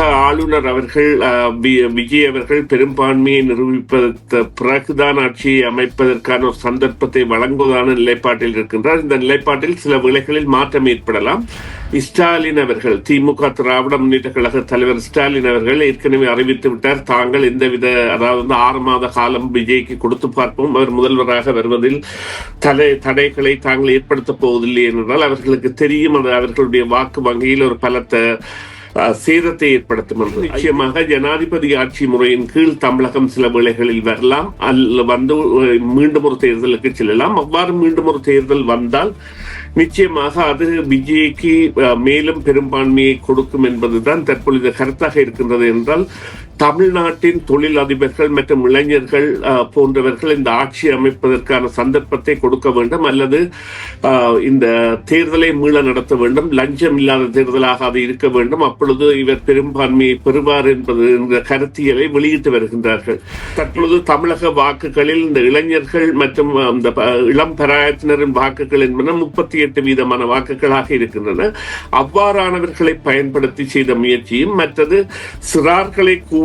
ஆளுநர் அவர்கள் விஜய் அவர்கள் பெரும்பான்மையை நிரூபிப்பதற்கு பிறகுதான் ஆட்சியை அமைப்பதற்கான ஒரு சந்தர்ப்பத்தை வழங்குவதான நிலைப்பாட்டில் இருக்கின்றார். இந்த நிலைப்பாட்டில் சில வேளைகளில் மாற்றம் ஏற்படலாம். ஸ்டாலின் அவர்கள், திமுக திராவிட முன்னேற்ற கழக தலைவர் ஸ்டாலின் அவர்கள் ஏற்கனவே அறிவித்து விட்டார், தாங்கள் எந்தவித, அதாவது 6 மாத காலம் விஜய்க்கு கொடுத்து பார்ப்போம், அவர் முதல்வராக வருவதில் தடைகளை தாங்கள் ஏற்படுத்தப் போவதில்லை என்றால் அவர்களுக்கு தெரியும், அது அவர்களுடைய வாக்கு வங்கியில் ஒரு பலத்த சேதத்தை ஏற்படுத்தும் என்று. நிச்சயமாக ஜனாதிபதி ஆட்சி முறையின் கீழ் தமிழகம் சில வேளைகளில் வரலாம், அல்ல வந்து மீண்டும் ஒரு தேர்தலுக்கு செல்லலாம். அவ்வாறு மீண்டும் ஒரு தேர்தல் வந்தால் நிச்சயமாக அது விஜய்க்கு மேலும் பெரும்பான்மையை கொடுக்கும் என்பதுதான் தற்பொழுது கருத்தாக இருக்கின்றது. என்றால் தமிழ்நாட்டின் தொழில் அதிபர்கள் மற்றும் இளைஞர்கள் போன்றவர்கள் இந்த ஆட்சி அமைப்பதற்கான சந்தர்ப்பத்தை கொடுக்க வேண்டும், அல்லது இந்த தேர்தலை மீள நடத்த வேண்டும், லஞ்சம் இல்லாத தேர்தலாக அது இருக்க வேண்டும், அப்பொழுது இவர் பெரும்பான்மையை பெறுவார் என்பது என்ற கருத்தியலை வெளியிட்டு வருகின்றார்கள். தற்பொழுது தமிழக வாக்குகளில் இந்த இளைஞர்கள் மற்றும் இந்த இளம் பராயத்தினரின் வாக்குகள் என்பன 38% வாக்குகளாக இருக்கின்றன. அவ்வாறானவர்களை பயன்படுத்தி செய்த முயற்சியும், மற்றது சிறார்களை கூட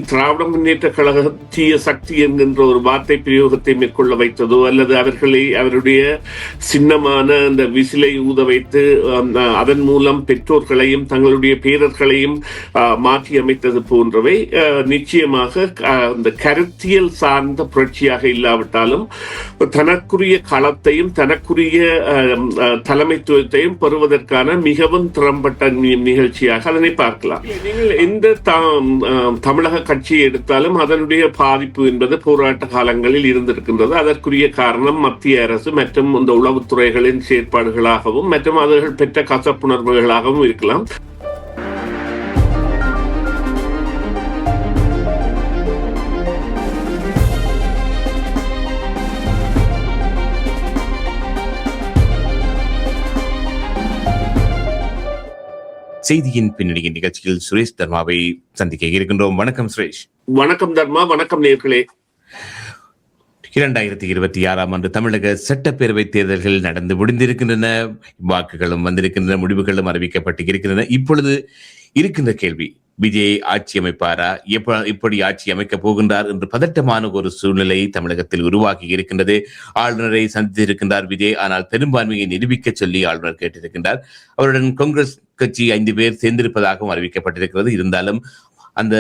திராவிட முன்னேற்ற கழக தீய சக்தி என்கின்ற ஒரு வார்த்தை பிரயோகத்தை மேற்கொள்ள வைத்ததோ, அல்லது அவர்களை அவருடைய சின்னமான அந்த விசிலை ஊத வைத்து அதன் மூலம் பெற்றோர்களையும் தங்களுடைய பேரர்களையும் மாற்றி அமைத்தது போன்றவை நிச்சயமாக இந்த கருத்தியல் சார்ந்த புரட்சியாக இல்லாவிட்டாலும் தனக்குரிய களத்தையும் தனக்குரிய தலைமைத்துவத்தையும் பெறுவதற்கான மிகவும் திறம்பட்ட நிகழ்ச்சியாக அதனை பார்க்கலாம். நீங்கள் எந்த தமிழக கட்சியை எடுத்தாலும் அதனுடைய பாதிப்பு என்பது போராட்ட காலங்களில் இருந்திருக்கின்றது. அதற்குரிய காரணம் மத்திய அரசு மற்றும் இந்த உளவுத்துறைகளின் செயற்பாடுகளாகவும் மற்றும் அவர்கள் பெற்ற கசப்புணர்வுகளாகவும் இருக்கலாம். செய்தியின் பின்னணியின் நிகழ்ச்சியில் சுரேஷ் தர்மாவை சந்திக்க இருக்கின்றோம். வணக்கம் சுரேஷ். வணக்கம் தர்மா. வணக்கம் நேர்களே. 2026 ஆண்டு தமிழக சட்டப்பேரவை தேர்தல்கள் நடந்து முடிந்திருக்கின்றன. வாக்குகளும் வந்திருக்கின்றன, முடிவுகளும் அறிவிக்கப்பட்டு இருக்கின்றன. இப்பொழுது இருக்கின்ற கேள்வி, விஜய் ஆட்சி அமைப்பாரா, எப்படி ஆட்சி அமைக்கப் போகின்றார் என்று பதட்டமான ஒரு சூழ்நிலை தமிழகத்தில் உருவாகி இருக்கின்றது. ஆளுநரை சந்தித்திருக்கின்றார் விஜய். ஆனால் பெரும்பான்மையை நிரூபிக்க சொல்லி ஆளுநர் கேட்டிருக்கின்றார். அவருடன் காங்கிரஸ் கட்சி 5 பேர் சேர்ந்திருப்பதாகவும் அறிவிக்கப்பட்டிருக்கிறது. இருந்தாலும் அந்த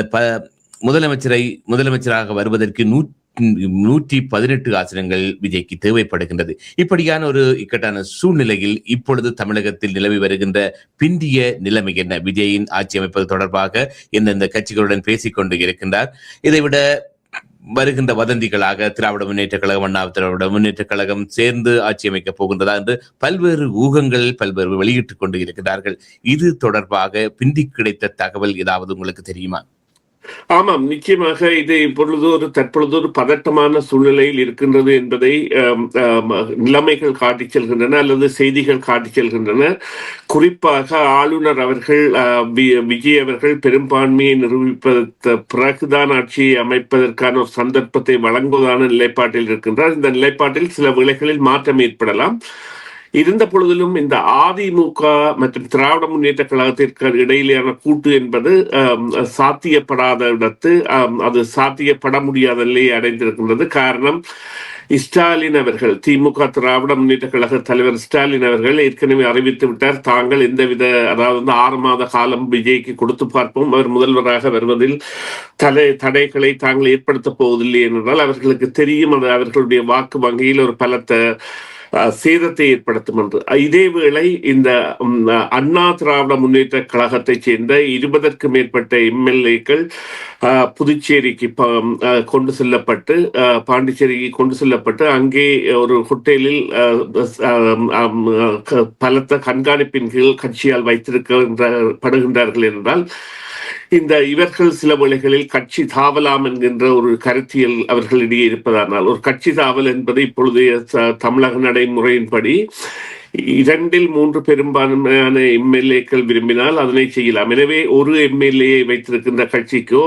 முதலமைச்சராக வருவதற்கு 118 ஆசனங்கள் விஜய்க்கு தேவைப்படுகின்றது. இப்படியான ஒரு இக்கட்டான சூழ்நிலையில் இப்பொழுது தமிழகத்தில் நிலவி வருகின்ற பிந்திய நிலைமை என்ன? விஜயின் ஆட்சி அமைப்பது தொடர்பாக எந்தெந்த கட்சிகளுடன் பேசிக்கொண்டு இருக்கின்றார்? இதைவிட வருகின்ற வதந்திகளாக திராவிட முன்னேற்ற கழகம், அண்ணா திராவிட முன்னேற்ற கழகம் சேர்ந்து ஆட்சி அமைக்கப் போகின்றதா என்று பல்வேறு ஊகங்கள் பல்வேறு வெளியிட்டுக் கொண்டு இருக்கிறார்கள். இது தொடர்பாக பிந்தி கிடைத்த தகவல் ஏதாவது உங்களுக்கு தெரியுமா? ஆமாம், நிச்சயமாக இது தற்பொழுது ஒரு பதட்டமான சூழ்நிலையில் இருக்கின்றது என்பதை நிலைமைகள் காட்டிச் செல்கின்றன, அல்லது செய்திகள் காட்டிச் செல்கின்றன. குறிப்பாக ஆளுநர் அவர்கள் விஜய் அவர்கள் பெரும்பான்மையை நிரூபிப்பதற்கு பிறகுதான் ஆட்சியை அமைப்பதற்கான ஒரு சந்தர்ப்பத்தை வழங்குவதான நிலைப்பாட்டில் இருக்கின்றார். இந்த நிலைப்பாட்டில் சில வேளைகளில் மாற்றம் ஏற்படலாம். இருந்த பொழுதிலும் இந்த அதிமுக மற்றும் திராவிட முன்னேற்ற கழகத்திற்கு இடையிலான கூட்டு என்பது சாத்தியப்படாத இடத்து அது சாத்தியப்பட முடியாத நிலையை அடைந்திருக்கின்றது. காரணம், ஸ்டாலின் அவர்கள், திமுக திராவிட முன்னேற்ற கழக தலைவர் ஸ்டாலின் அவர்கள் ஏற்கனவே அறிவித்து விட்டார், தாங்கள் எந்தவித, அதாவது 6 மாத காலம் விஜய்க்கு கொடுத்து பார்ப்போம், அவர் முதல்வராக வருவதில் தடைகளை தாங்கள் ஏற்படுத்தப் போவதில்லை என்றால் அவர்களுக்கு தெரியும், அது அவர்களுடைய வாக்கு வங்கியில் ஒரு பலத்த சேதத்தை ஏற்படுத்தும் என்று. இதேவேளை இந்த அண்ணா திராவிட முன்னேற்ற கழகத்தைச் சேர்ந்த 20க்கும் மேற்பட்ட எம்எல்ஏக்கள் புதுச்சேரிக்கு கொண்டு செல்லப்பட்டு, பாண்டிச்சேரிக்கு கொண்டு செல்லப்பட்டு அங்கே ஒரு ஹோட்டலில் பலத்த கண்காணிப்பின் கீழ் கட்சியால் வைத்திருக்கப்படுகின்றார்கள் என்றால் இவர்கள் சில வேளைகளில் கட்சி தாவலாம் என்கின்ற ஒரு கருத்தியல் அவர்களிடையே இருப்பதானால், ஒரு கட்சி தாவல் என்பது இப்பொழுதைய தமிழக நடைமுறையின்படி இரண்டில் 3 பெரும்பான்மையான எம்எல்ஏக்கள் விரும்பினால் அதனை செய்யலாம். எனவே ஒரு எம்எல்ஏ வைத்திருக்கின்ற கட்சிக்கோ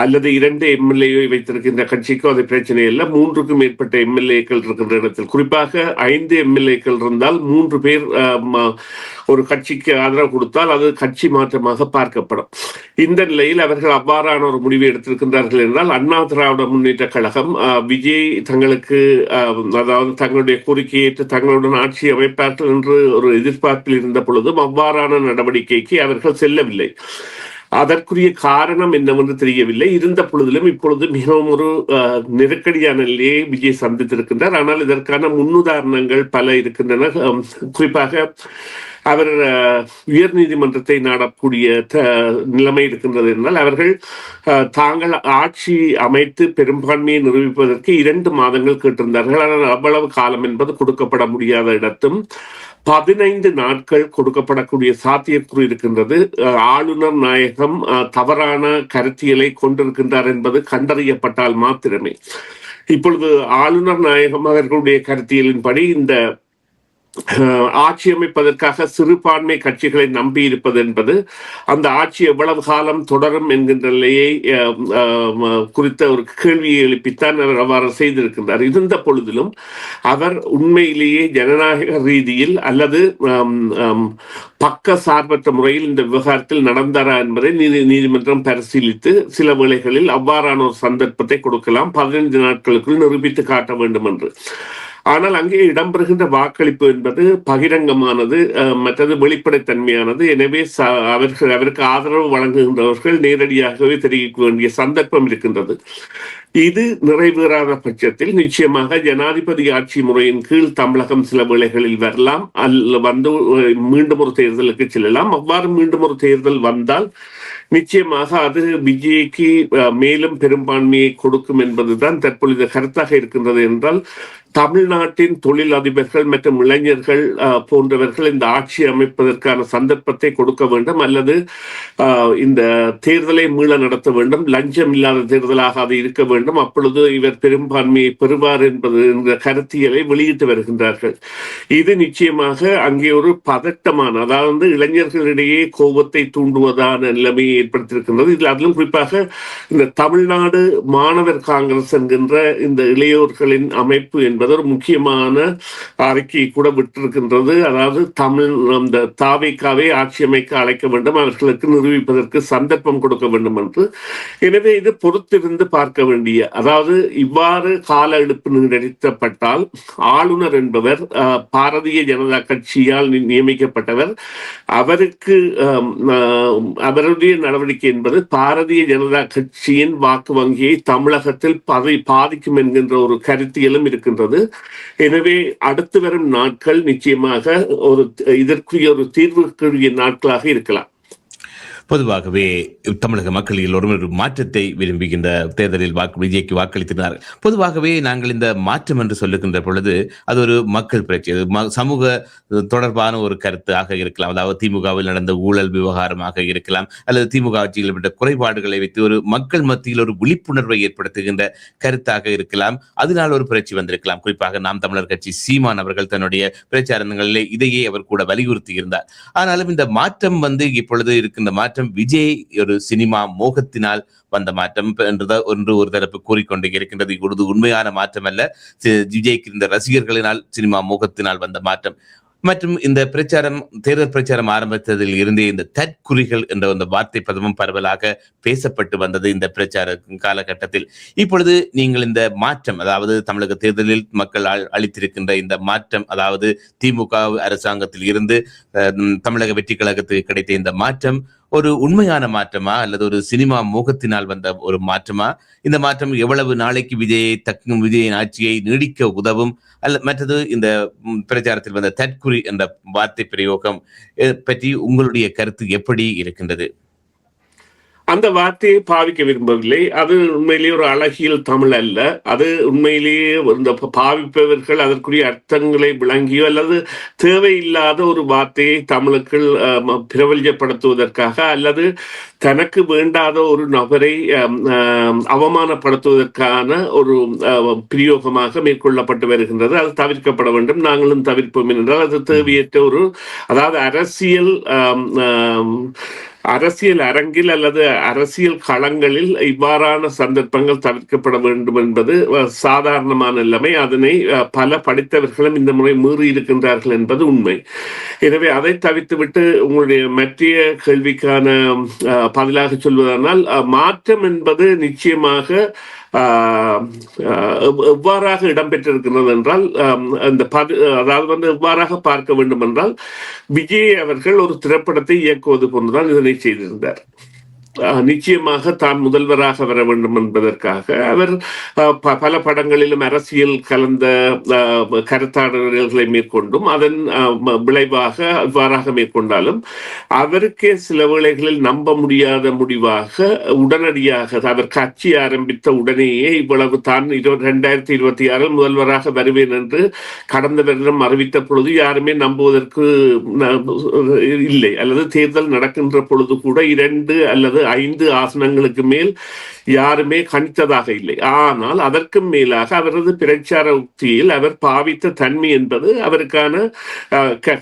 அல்லது 2 எம்எல்ஏ வைத்திருக்கின்ற கட்சிக்கோ அது பிரச்சனை இல்லை. 3க்கும் மேற்பட்ட எம்எல்ஏக்கள் இருக்கின்ற இடத்தில், குறிப்பாக 5 எம்எல்ஏக்கள் இருந்தால் 3 பேர் ஒரு கட்சிக்கு ஆதரவு கொடுத்தால் அது கட்சி மாற்றமாக பார்க்கப்படும். இந்த நிலையில் அவர்கள் அவ்வாறான ஒரு முடிவை எடுத்திருக்கின்றார்கள் என்றால் அண்ணா திராவிட முன்னேற்ற கழகம் விஜய் தங்களுக்கு அதாவது தங்களுடைய கோரிக்கையை ஏற்று தங்களுடன் ஆட்சி அமைப்பார்கள் என்று ஒரு எதிர்பார்ப்பில் இருந்த பொழுதும் அவ்வாறான நடவடிக்கைக்கு அவர்கள் செல்லவில்லை. அதற்குரிய காரணம் என்னவென்று தெரியவில்லை. இருந்த பொழுதிலும் இப்பொழுது மிகவும் ஒரு நெருக்கடியான நிலையை விஜய் சந்தித்திருக்கின்றார். ஆனால் இதற்கான முன்னுதாரணங்கள் பல இருக்கின்றன. குறிப்பாக அவர் உயர் நீதிமன்றத்தை நாடக்கூடிய நிலைமை இருக்கின்றது என்றால் அவர்கள் தாங்கள் ஆட்சி அமைத்து பெரும்பான்மையை நிரூபிப்பதற்கு 2 மாதங்கள் கேட்டிருந்தார்கள். ஆனால் அவ்வளவு காலம் என்பது கொடுக்கப்பட முடியாத இடத்தும் 15 நாட்கள் கொடுக்கப்படக்கூடிய சாத்தியக்கூறு இருக்கின்றது. ஆளுநர் நாயகம் தவறான கருத்தியலை கொண்டிருக்கின்றார் என்பது கண்டறியப்பட்டால் மாத்திரமே. இப்பொழுது ஆளுநர் நாயகம் அவர்களுடைய கருத்தியலின்படி இந்த ஆட்சி அமைப்பதற்காக சிறுபான்மை கட்சிகளை நம்பி இருப்பது என்பது அந்த ஆட்சி எவ்வளவு காலம் தொடரும் என்கின்ற நிலையை குறித்த ஒரு கேள்வியை எழுப்பித்தான் அவர் அவ்வாறு செய்திருக்கின்றார். இருந்த பொழுதிலும் அவர் உண்மையிலேயே ஜனநாயக ரீதியில் அல்லது பக்க சார்பற்ற முறையில் இந்த விவகாரத்தில் நடந்தாரா என்பதை நீதிமன்றம் பரிசீலித்து சில வேளைகளில் அவ்வாறான ஒரு சந்தர்ப்பத்தை கொடுக்கலாம். 15 நாட்களுக்குள் நிரூபித்து காட்ட வேண்டும் என்று. ஆனால் அங்கே இடம்பெறுகின்ற வாக்களிப்பு என்பது பகிரங்கமானது, மற்றது வெளிப்படைத்தன்மையானது. எனவே அவருக்கு ஆதரவு வழங்குகின்றவர்கள் நேரடியாகவே தெரிவிக்க வேண்டிய சந்தர்ப்பம் இருக்கின்றது. இது நிறைவேறாத பட்சத்தில் நிச்சயமாக ஜனாதிபதி ஆட்சி முறையின் கீழ் தமிழகம் சில வேளைகளில் வரலாம், வந்து மீண்டும் ஒரு தேர்தலுக்கு செல்லலாம். அவ்வாறு மீண்டும் ஒரு தேர்தல் வந்தால் நிச்சயமாக அது விஜய்க்கு மேலும் பெரும்பான்மையை கொடுக்கும் என்பதுதான் தற்பொழுது கருத்தாக இருக்கின்றது. என்றால் தமிழ்நாட்டின் தொழில் அதிபர்கள் மற்றும் இளைஞர்கள் போன்றவர்கள் இந்த ஆட்சி அமைப்பதற்கான சந்தர்ப்பத்தை கொடுக்க வேண்டும், அல்லது இந்த தேர்தலை மீள நடத்த வேண்டும். லஞ்சம் இல்லாத தேர்தலாக அது இருக்க வேண்டும். அப்பொழுது இவர் பெரும்பான்மையை பெறுவார் என்பது என்ற கருத்தியலை வெளியிட்டு வருகின்றார்கள். இது நிச்சயமாக அங்கே ஒரு பதட்டமான, அதாவது இளைஞர்களிடையே கோபத்தை தூண்டுவதான நிலைமையை ஏற்படுத்தியிருக்கின்றது. இதில் அதிலும் குறிப்பாக இந்த தமிழ்நாடு மாணவர் காங்கிரஸ் என்கின்ற இந்த இளையோர்களின் அமைப்பு என்பது ஒரு முக்கியமான அறிக்கையை கூட விட்டிருக்கின்றது. அதாவது அந்த தாவேக்காவை ஆட்சி அமைக்க அழைக்க வேண்டும், அவர்களுக்கு நிரூபிப்பதற்கு சந்தர்ப்பம் கொடுக்க வேண்டும் என்று. எனவே இது பொறுத்திருந்து பார்க்க வேண்டிய, அதாவது இவ்வாறு கால எடுப்பு நீடிக்கப்பட்டால் ஆளுநர் என்பவர் பாரதிய ஜனதா கட்சியால் நியமிக்கப்பட்டவர். அவருக்கு அவருடைய நடவடிக்கை என்பது பாரதிய ஜனதா கட்சியின் வாக்கு வங்கியை தமிழகத்தில் பாதிக்கும் என்கின்ற ஒரு கருத்தியலும் இருக்கின்றது. எனவே அடுத்து வரும் நாட்கள் நிச்சயமாக இதற்குரிய ஒரு தீர்வுக்குரிய நாட்களாக இருக்கலாம். பொதுவாகவே தமிழக மக்கள் எல்லோரும் ஒரு மாற்றத்தை விரும்புகின்ற தேர்தலில் விஜய்க்கு வாக்களித்திருந்தார். பொதுவாகவே நாங்கள் இந்த மாற்றம் என்று சொல்லுகின்ற பொழுது அது ஒரு மக்கள் பிரச்சனை, சமூக தொடர்பான ஒரு கருத்தாக இருக்கலாம். அதாவது திமுகவில் நடந்த ஊழல் விவகாரமாக இருக்கலாம், அல்லது திமுக ஆட்சியில் விட்ட குறைபாடுகளை வைத்து ஒரு மக்கள் மத்தியில் ஒரு விழிப்புணர்வை ஏற்படுத்துகின்ற கருத்தாக இருக்கலாம். அதனால் ஒரு புரட்சி வந்திருக்கலாம். குறிப்பாக நாம் தமிழர் கட்சி சீமான் அவர்கள் தன்னுடைய பிரச்சாரங்களிலே இதையே அவர் கூட வலியுறுத்தி இருந்தார். ஆனாலும் இந்த மாற்றம் இப்பொழுது இருக்கின்ற மாற்றம் விஜய் ஒரு சினிமா மோகத்தினால் வந்த மாற்றம் என்று ஒரு தரப்பு கூறிக்கொண்டே இருக்கின்றது. இப்பொழுது உண்மையான மாற்றம் அல்ல, விஜய்க்கு இந்த ரசிகர்களினால் சினிமா மோகத்தினால் வந்த மாற்றம். மற்றும் இந்த தேர்தல் பிரச்சாரம் ஆரம்பித்ததில் இருந்தே இந்த தற்குறிகள் என்ற அந்த வார்த்தை பதமும் பரவலாக பேசப்பட்டு வந்தது இந்த பிரச்சார காலகட்டத்தில். இப்பொழுது நீங்கள் இந்த மாற்றம், அதாவது தமிழக தேர்தலில் மக்கள் அளித்திருக்கின்ற இந்த மாற்றம், அதாவது திமுக அரசாங்கத்தில் இருந்து தமிழக வெற்றி கழகத்துக்கு கிடைத்த இந்த மாற்றம் ஒரு உண்மையான மாற்றமா அல்லது ஒரு சினிமா மோகத்தினால் வந்த ஒரு மாற்றமா? இந்த மாற்றம் எவ்வளவு நாளைக்கு விஜயின் ஆட்சியை நீடிக்க உதவும்? மற்றது இந்த பிரச்சாரத்தில் வந்த தற்குறி என்ற வார்த்தை பிரயோகம் பற்றி உங்களுடைய கருத்து எப்படி இருக்கின்றது? அந்த வார்த்தையை பாவிக்க விரும்பவில்லை. அது உண்மையிலேயே ஒரு அழகியல் தமிழ் அல்ல. அது உண்மையிலேயே இந்த பாவிப்பவர்கள் அதற்குரிய அர்த்தங்களை விளங்கியோ அல்லது தேவையில்லாத ஒரு வார்த்தையை தமிழுக்குள் பிரபல்யப்படுத்துவதற்காக அல்லது தனக்கு வேண்டாத ஒரு நபரை அவமானப்படுத்துவதற்கான ஒரு பிரயோகமாக மேற்கொள்ளப்பட்டு வருகின்றது. அது தவிர்க்கப்பட வேண்டும். நாங்களும் தவிர்ப்போம் என்றால் அது தேவையற்ற ஒரு, அதாவது அரசியல் அரங்கில் அல்லது அரசியல் களங்களில் இவ்வாறான சந்தர்ப்பங்கள் தவிர்க்கப்பட வேண்டும் என்பது சாதாரணமான நிலைமை. அதனை பல படித்தவர்களும் இந்த முறை மீறி இருக்கின்றார்கள் என்பது உண்மை. எனவே அதை தவிர்த்துவிட்டு உங்களுடைய மற்ற கேள்விக்கான பதிலாக சொல்வதானால், மாற்றம் என்பது நிச்சயமாக எவ்வாறாக இடம்பெற்றிருக்கிறது என்றால், அதாவது எவ்வாறாக பார்க்க வேண்டும் என்றால், விஜய் அவர்கள் ஒரு திரைப்படத்தை இயக்குவது போன்றுதான் இதனை செய்திருந்தார். நிச்சயமாக தான் முதல்வராக வர வேண்டும் என்பதற்காக அவர் பல படங்களிலும் அரசியல் கலந்த கருத்தாடல்களை மேற்கொண்டும் அதன் விளைவாக இவ்வாறாக மேற்கொண்டாலும் அவருக்கே சில வேளைகளில் நம்ப முடியாத முடிவாக உடனடியாக அவர் கட்சி ஆரம்பித்த உடனேயே இவ்வளவு தான் 2026 முதல்வராக வருவேன் என்று கடந்த வருடம் அறிவித்த பொழுது யாருமே நம்புவதற்கு இல்லை. அல்லது தேர்தல் நடக்கின்ற பொழுது கூட 2 அல்லது 5 ஆசனங்களுக்கு மேல் யாருமே கணித்ததாக இல்லை. ஆனால் அதற்கும் மேலாக அவரது பிரச்சார உத்தியில் அவர் பாவித்த தன்மை என்பது அவருக்கான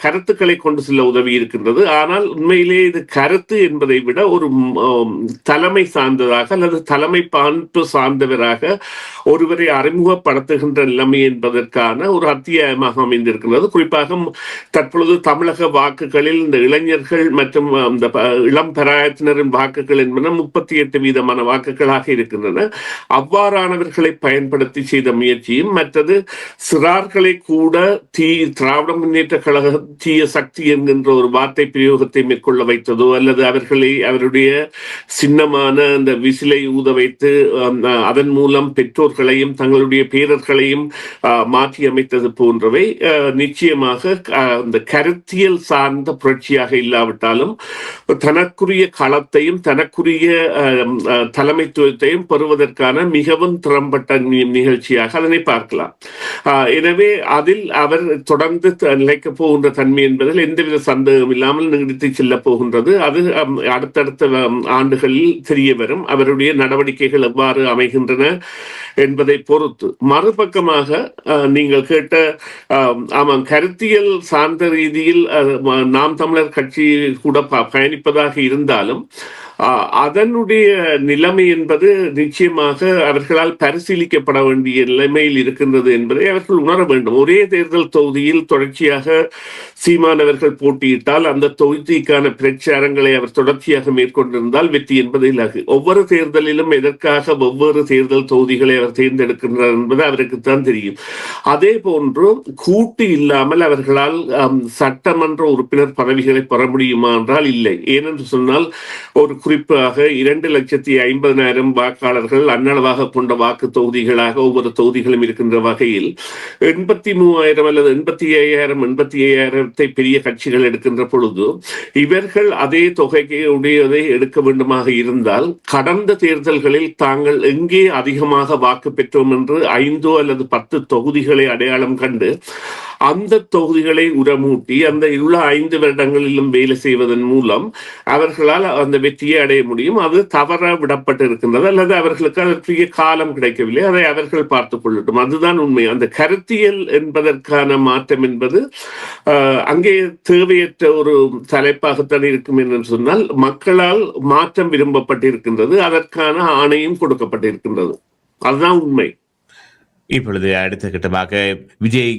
கருத்துக்களை கொண்டு செல்ல உதவி இருக்கின்றது. ஆனால் உண்மையிலே இது கருத்து என்பதை விட ஒரு தலைமை சார்ந்ததாக அல்லது தலைமை பண்பு சார்ந்தவராக ஒருவரை அறிமுகப்படுத்துகின்ற நிலைமை என்பதற்கான ஒரு அத்தியாயமாக அமைந்திருக்கின்றது. குறிப்பாக தற்பொழுது தமிழக வாக்குகளில் இந்த இளைஞர்கள் மற்றும் இந்த இளம் பிராயத்தினரின் வாக்குகள் என்பன 38% வாக்குகளாக இருக்கின்றன. அவ்வாறானவர்களை பயன்படுத்தி செய்த முயற்சியும், மற்றது சிறார்களை கூட திராவிட முன்னேற்ற கழக தீய சக்தி என்கின்ற ஒரு வார்த்தை பிரயோகத்தை மேற்கொள்ள வைத்ததோ அல்லது அவர்களை அவருடைய சின்னமான அந்த விசிலை ஊத வைத்து அதன் மூலம் பெற்றோர்களையும் தங்களுடைய பேரர்களையும் மாற்றி அமைத்தது போன்றவை நிச்சயமாக இந்த கருத்தியல் சார்ந்த புரட்சியாக இல்லாவிட்டாலும் தனக்குரிய களத்தையும் தனக்குரிய தலைமைத்துவத்தையும் பெறுவதற்கான மிகவும் திறம்பட்ட நிகழ்ச்சியாக அதனை பார்க்கலாம். எனவே அதில் அவர் தொடர்ந்து நிலைக்கப் போகின்ற தன்மை என்பதில் எந்தவித சந்தேகம் இல்லாமல் நீடித்து செல்ல போகின்றது. அது அடுத்தடுத்த ஆண்டுகளில் தெரிய வரும். அவருடைய நடவடிக்கைகள் எவ்வாறு அமைகின்றன என்பதை பொறுத்து. மறுபக்கமாக நீங்கள் கேட்ட ஆமாம், கருத்தியல் சார்ந்த ரீதியில் நாம் தமிழர் கட்சி கூட பயணிப்பதாக இருந்தாலும் அதனுடைய நிலைமை என்பது நிச்சயமாக அவர்களால் பரிசீலிக்கப்பட வேண்டிய நிலைமையில் இருக்கின்றது என்பதை அவர்கள் உணர வேண்டும். ஒரே தேர்தல் தொகுதியில் தொடர்ச்சியாக சீமானவர்கள் போட்டியிட்டால் அந்த தொகுதிக்கான பிரச்சாரங்களை அவர் தொடர்ச்சியாக மேற்கொண்டிருந்தால் வெற்றி என்பது இலகு. ஒவ்வொரு தேர்தலிலும் எதற்காக ஒவ்வொரு தேர்தல் தொகுதிகளை அவர் தேர்ந்தெடுக்கின்றார் என்பது அவருக்குத்தான் தெரியும். அதே போன்று கூட்டு இல்லாமல் அவர்களால் சட்டமன்ற உறுப்பினர் பதவிகளை பெற முடியுமா என்றால் இல்லை. ஏனென்று சொன்னால் ஒரு குறிப்பாக 2,50,000 வாக்காளர்கள் அன்னளவாக கொண்ட வாக்கு தொகுதிகளாக ஒவ்வொரு தொகுதிகளும் இருக்கின்ற வகையில் 83,000 அல்லது 85,000 பெரிய கட்சிகள் எடுக்கின்ற பொழுது இவர்கள் அதே தொகைக்கு உடையதை எடுக்க வேண்டுமாக இருந்தால் கடந்த தேர்தல்களில் தாங்கள் எங்கே அதிகமாக வாக்கு பெற்றோம் என்று 5 அல்லது 10 தொகுதிகளை அடையாளம் கண்டு அந்த தொகுதிகளை உரமூட்டி அந்த உள்ள 5 வருடங்களிலும் வேலை செய்வதன் மூலம் அவர்களால் அந்த வெற்றியை அடைய முடியும். அது தவற விடப்பட்டு இருக்கின்றது அல்லது அவர்களுக்கு அதற்குரிய காலம் கிடைக்கவில்லை. அதை அவர்கள் பார்த்துக் கொள்ளட்டும். அதுதான் உண்மை. அந்த கருத்தியல் என்பதற்கான மாற்றம் என்பது அங்கே தேவையற்ற ஒரு தலைப்பாகத்தான் இருக்கும் என்று சொன்னால் மக்களால் மாற்றம் விரும்பப்பட்டிருக்கின்றது. அதற்கான ஆணையும் கொடுக்கப்பட்டிருக்கின்றது. அதுதான் உண்மை. இப்பொழுது அடுத்த கட்டமாக விஜய்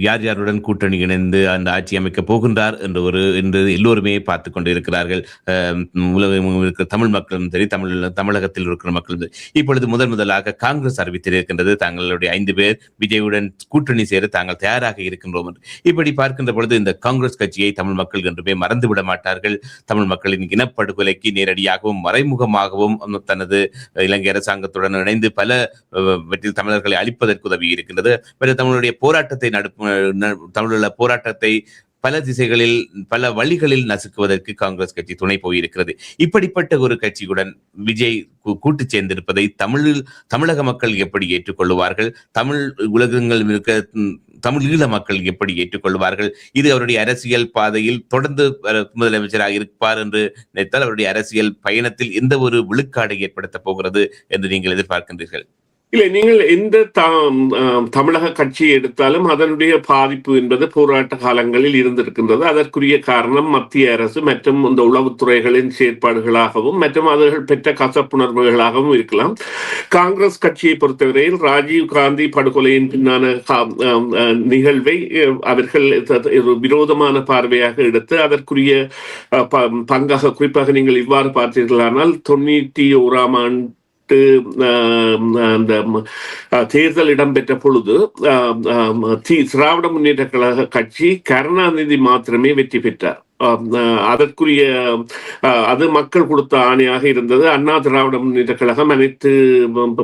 யார் யாருடன் கூட்டணி இணைந்து அந்த ஆட்சி அமைக்க போகின்றார் என்று எல்லோருமே பார்த்து கொண்டு இருக்கிறார்கள். உலகம் இருக்கிற தமிழ் மக்களும் சரி, தமிழகத்தில் இருக்கிற மக்களும் சரி. இப்பொழுது முதலாக காங்கிரஸ் அறிவித்திருக்கின்றது தங்களுடைய 5 பேர் விஜயுடன் கூட்டணி சேர தாங்கள் தயாராக இருக்கின்றோம் என்று. இப்படி பார்க்கின்ற பொழுது இந்த காங்கிரஸ் கட்சியை தமிழ் மக்கள் என்றுமே மறந்துவிட மாட்டார்கள். தமிழ் மக்களின் இனப்படுகொலைக்கு நேரடியாகவும் மறைமுகமாகவும் தனது இலங்கை அரசாங்கத்துடன் இணைந்து பல தமிழர்களை அழிப்பதற்கு உதவி இருக்கின்றது. தமிழுடைய போராட்டத்தை தமிழுள்ள போராட்டத்தை பல திசைகளில் பல வழிகளில் நசுக்குவதற்கு காங்கிரஸ் கட்சி துணை போயிருக்கிறது. இப்படிப்பட்ட ஒரு கட்சியுடன் விஜய் கூட்டு சேர்ந்திருப்பதை தமிழக மக்கள் எப்படி ஏற்றுக்கொள்வார்கள்? தமிழ் உலகங்கள் இருக்க தமிழ் ஈழ மக்கள் எப்படி ஏற்றுக்கொள்வார்கள்? இது அவருடைய அரசியல் பாதையில் தொடர்ந்து முதலமைச்சராக இருப்பார் என்று நினைத்தால் அவருடைய அரசியல் பயணத்தில் எந்த ஒரு விழுக்காடை ஏற்படுத்தப் போகிறது என்று நீங்கள் எதிர்பார்க்கின்றீர்கள்? இல்லை, நீங்கள் எந்த தமிழக கட்சியை எடுத்தாலும் அதனுடைய பாதிப்பு என்பது போராட்ட காலங்களில் இருந்திருக்கின்றது. அதற்குரிய காரணம் மத்திய அரசு மற்றும் இந்த உளவுத்துறைகளின் செயற்பாடுகளாகவும் மற்றும் அவர்கள் பெற்ற கசப்புணர்வுகளாகவும் இருக்கலாம். காங்கிரஸ் கட்சியை பொறுத்தவரையில் ராஜீவ் காந்தி படுகொலையின் பின்னான நிகழ்வை அவர்கள் விரோதமான பார்வையாக எடுத்து அதற்குரிய பங்காக, குறிப்பாக நீங்கள் இவ்வாறு பார்த்தீர்களானால் 91ஆம் ஆண்டு அந்த தேர்தல் இடம்பெற்ற பொழுது திராவிட முன்னேற்ற கழக கட்சி கருணாநிதி மாத்திரமே வெற்றி பெற்றார். அதற்குரிய அது மக்கள் கொடுத்த ஆணையாக இருந்தது. அண்ணா திராவிட முன்னேற்ற கழகம் அனைத்து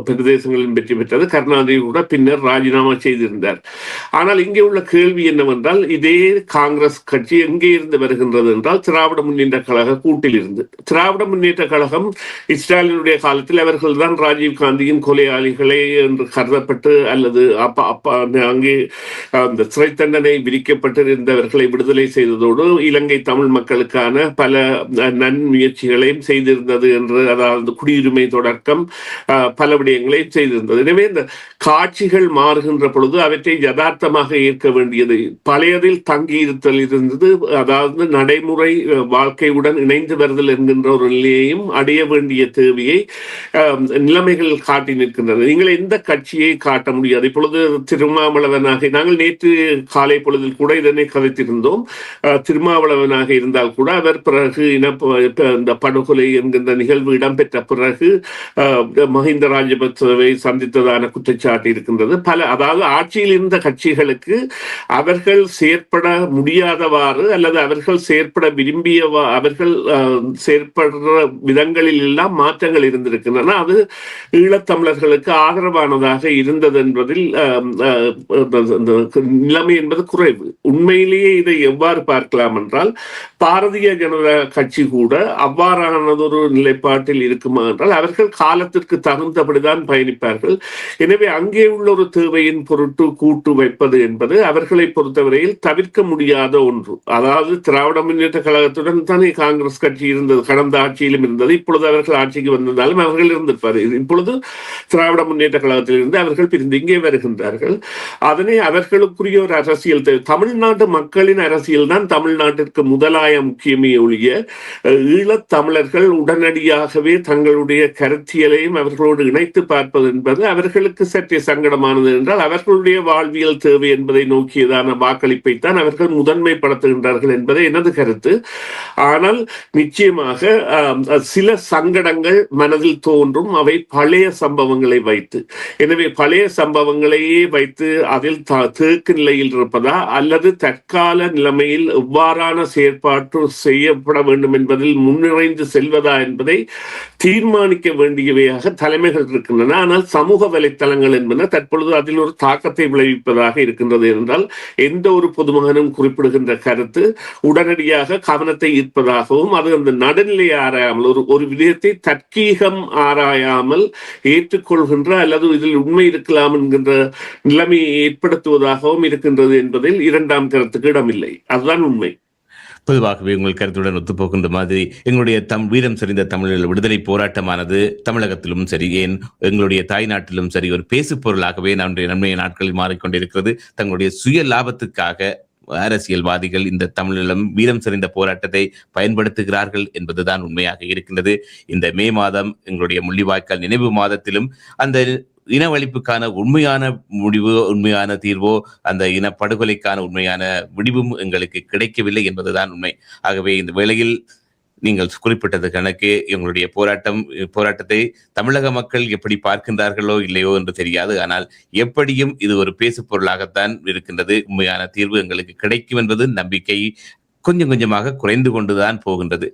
பிரதேசங்களிலும் வெற்றி பெற்றது. கருணாநிதி கூட பின்னர் ராஜினாமா செய்திருந்தார். ஆனால் இங்கே உள்ள கேள்வி என்னவென்றால், இதே காங்கிரஸ் கட்சி எங்கே இருந்து வருகின்றது என்றால் திராவிட முன்னேற்ற கழக கூட்டில் இருந்து. திராவிட முன்னேற்ற கழகம் ஸ்டாலினுடைய காலத்தில் அவர்கள் தான் ராஜீவ் காந்தியின் கொலையாளிகளே என்று கருதப்பட்டு அல்லது அங்கே அந்த சிறை தண்டனை விதிக்கப்பட்டிருந்தவர்களை விடுதலை செய்ததோடு இலங்கை தமிழ் மக்களுக்கான பல நன்முயற்சிகளையும் செய்திருந்தது என்று, அதாவது குடியுரிமை தொடக்கம் பல விடயங்களையும் செய்திருந்தது. எனவே இந்த காட்சிகள் மாறுகின்ற பொழுது அவற்றை யதார்த்தமாக ஏற்க வேண்டியது. பழையதில் தங்கியிருத்தல் இருந்தது, அதாவது நடைமுறை வாழ்க்கையுடன் இணைந்து வருதல் என்கின்ற ஒரு நிலையையும் அடைய வேண்டிய தேவையை நிலைமைகள் காட்டி நிற்கின்றன. நீங்கள் எந்த கட்சியை காட்ட முடியாது. இப்பொழுது திருமாவளவனாக, நாங்கள் நேற்று காலை பொழுதில் கூட இதனை கதைத்திருந்தோம். திருமாவளவன் இருந்தால் கூட அவர் பிறகு இந்த படுகொலை என்கின்ற நிகழ்வு இடம்பெற்ற பிறகு மஹிந்த ராஜபக்சவை சந்தித்ததான குற்றச்சாட்டு இருக்கின்றது. அதாவது ஆட்சியில் இருந்த கட்சிகளுக்கு அவர்கள் செயற்பட முடியாதவாறு அல்லது அவர்கள் செயற்பட விரும்பிய அவர்கள் செயற்படுற விதங்களில் எல்லாம் மாற்றங்கள் இருந்திருக்கின்றன. அது ஈழத்தமிழர்களுக்கு ஆதரவானதாக இருந்தது என்பதில் நிலைமை என்பது குறைவு. உண்மையிலேயே இதை எவ்வாறு பார்க்கலாம் என்றால், பாரதிய ஜனதா கட்சி கூட அவ்வாறானதொரு நிலைப்பாட்டில் இருக்குமா என்றால் அவர்கள் காலத்திற்கு தகுந்தபடிதான் பயணிப்பார்கள். எனவே அங்கே உள்ள ஒரு தேவையின் பொருட்டு கூட்டு வைப்பது என்பது அவர்களை பொறுத்தவரையில் தவிர்க்க முடியாத ஒன்று. அதாவது திராவிட முன்னேற்ற கழகத்துடன் தானே காங்கிரஸ் கட்சி இருந்தது, கடந்த ஆட்சியிலும் இருந்தது. இப்பொழுது அவர்கள் ஆட்சிக்கு வந்திருந்தாலும் அவர்கள் இருந்திருப்பார்கள். இப்பொழுது திராவிட முன்னேற்ற கழகத்தில் இருந்து அவர்கள் பிரிந்து இங்கே வருகின்றார்கள். அதனை அவர்களுக்குரிய ஒரு அரசியல் தேவை. தமிழ்நாட்டு மக்களின் அரசியல் தான் தமிழ்நாட்டிற்கு முதலாய முக்கியமே ஒழிய ஈழத் தமிழர்கள் உடனடியாகவே தங்களுடைய கருத்தியலையும் அவர்களோடு இணைத்து பார்ப்பது என்பது அவர்களுக்கு சற்றே சங்கடமானது. என்றால் அவர்களுடைய வாழ்வியல் தேவை என்பதை நோக்கியதான வாக்களிப்பை தான் அவர்கள் முதன்மைப்படுத்துகின்றார்கள் என்பதை எனது கருத்து. ஆனால் நிச்சயமாக சில சங்கடங்கள் மனதில் தோன்றும், அவை பழைய சம்பவங்களை வைத்து. எனவே பழைய சம்பவங்களையே வைத்து அதில் தேக்கு நிலையில் இருப்பதா அல்லது தற்கால நிலைமையில் எவ்வாறான செயற்பாட்டு செய்யப்பட வேண்டும் என்பதில் முன்னிறைந்து செல்வதா என்பதை தீர்மானிக்க வேண்டியவையாக தலைமைகள் இருக்கின்றன. ஆனால் சமூக வலைத்தளங்கள் என்பன தற்பொழுது அதில் ஒரு தாக்கத்தை விளைவிப்பதாக இருக்கின்றது. என்றால் எந்த ஒரு பொதுமகனும் குறிப்பிடுகின்ற கருத்து உடனடியாக கவனத்தை ஈர்ப்பதாகவும், அது அந்த நடுநிலையை ஆராயாமல் ஒரு விடயத்தை தர்க்கீகம் ஆராயாமல் ஏற்றுக்கொள்கின்ற அல்லது இதில் உண்மை இருக்கலாம் என்கின்ற நிலைமையை ஏற்படுத்துவதாகவும் இருக்கின்றது என்பதில் இரண்டாம் கருத்துக்கு இடமில்லை. அதுதான் உண்மை. பொதுவாகவே உங்கள் கருத்துடன் ஒத்துப்போகின்ற மாதிரி எங்களுடைய வீரம் செறிந்த தமிழர்கள் விடுதலை போராட்டமானது தமிழகத்திலும் சரி, ஏன் எங்களுடைய தாய் நாட்டிலும் சரி, ஒரு பேசு பொருளாகவே நம்முடைய நன்மைய நாட்களில் மாறிக்கொண்டிருக்கிறது. தங்களுடைய சுய லாபத்துக்காக அரசியல்வாதிகள் இந்த தமிழீழம் வீரம் செறிந்த போராட்டத்தை பயன்படுத்துகிறார்கள் என்பதுதான் உண்மையாக இருக்கின்றது. இந்த மே மாதம் எங்களுடைய முள்ளிவாய்க்கால் நினைவு மாதத்திலும் அந்த இனவழிப்புக்கான உண்மையான முடிவு, உண்மையான தீர்வோ, அந்த இனப்படுகொலைக்கான உண்மையான முடிவும் எங்களுக்கு கிடைக்கவில்லை என்பதுதான் உண்மை. ஆகவே இந்த வேளையில் நீங்கள் குறிப்பிட்டது கணக்கு எங்களுடைய போராட்டத்தை தமிழக மக்கள் எப்படி பார்க்கின்றார்களோ இல்லையோ என்று தெரியாது. ஆனால் எப்படியும் இது ஒரு பேசு பொருளாகத்தான் இருக்கின்றது. உண்மையான தீர்வு எங்களுக்கு கிடைக்கும் என்பது நம்பிக்கை கொஞ்சம் கொஞ்சமாக குறைந்து கொண்டுதான் போகின்றது.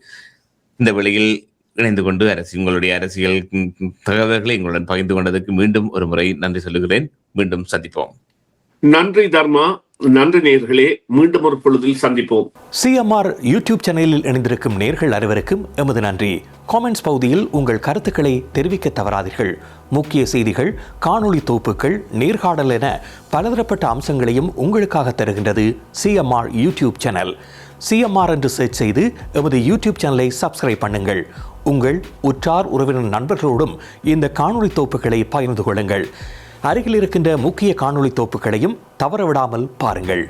இந்த வேளையில் இணைந்து கொண்டு உங்களுடைய அரசியல் தகவல்களை எங்களுடன் பகிர்ந்து கொண்டதற்கு மீண்டும் ஒரு முறை நன்றி சொல்லுகிறேன். மீண்டும் சந்திப்போம். நன்றி தர்மா. நன்றி நேயர்களே, மீண்டும் ஒரு பொழுதில் சந்திப்போம். சிஎம்ஆர் யூடியூப் சேனலில் இணைந்திருக்கும் நேர்கள் அனைவருக்கும் எமது நன்றி. காமெண்ட்ஸ் பகுதியில் உங்கள் கருத்துக்களை தெரிவிக்க தவறாதீர்கள். முக்கிய செய்திகள், காணொளி தொகுப்புகள், நேர்காணல் என பலதரப்பட்ட அம்சங்களையும் உங்களுக்காக தருகின்றது சிஎம்ஆர் யூடியூப் சேனல். சிஎம்ஆர் என்று சர்ச் செய்து எமது யூடியூப் சேனலை சப்ஸ்கிரைப் பண்ணுங்கள். உங்கள் உற்றார் உறவினர் நண்பர்களோடும் இந்த காணொளி தொகுப்புகளை பகிர்ந்து கொள்ளுங்கள். அருகில் இருக்கின்ற முக்கிய காணொளி தொகுப்புகளையும் தவறவிடாமல் பாருங்கள்.